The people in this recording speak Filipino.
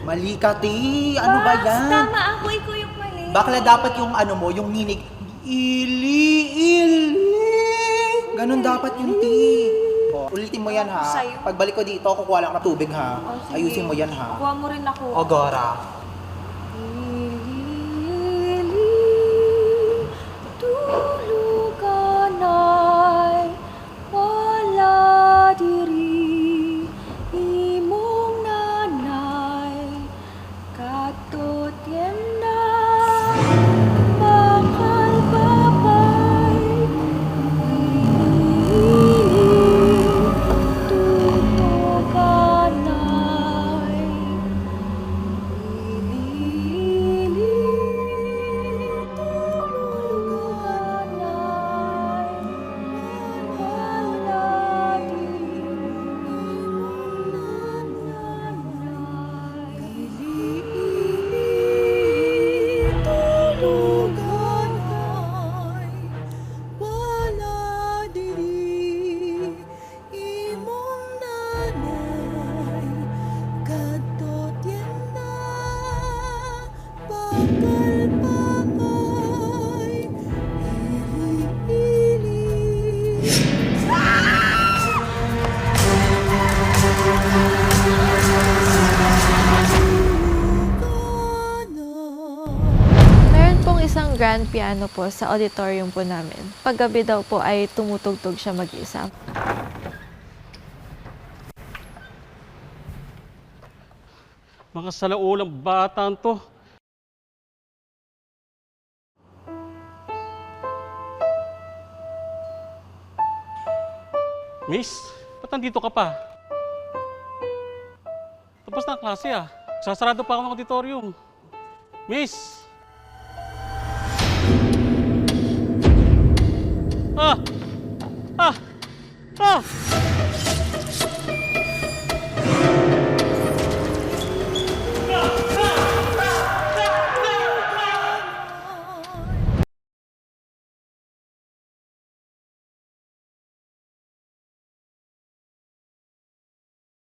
Mali ka, te. Ano ba yan? Tama ako, ikaw yung mali. Bakla dapat yung ano mo, yung ninig. Ili, ili. Ganun dapat yung te. O, ulitin mo yan ha. Sa'yo. Pagbalik ko dito, kukuha lang ng tubig ha. Oh, sige. Ayusin mo yan ha. Kuha mo rin ako. O, Gora. Tulugan ay wala diri, imong nanay katot yan na bakal babay. Tulugan ay Meron pong isang grand piano po sa auditorium po namin. Paggabi daw po ay tumutugtog siya mag-isa. Mga salaulang bataan to. Miss, ba't nandito ka pa? Tapos na ang klase ah. Sasarado pa ako ng auditorium. Miss!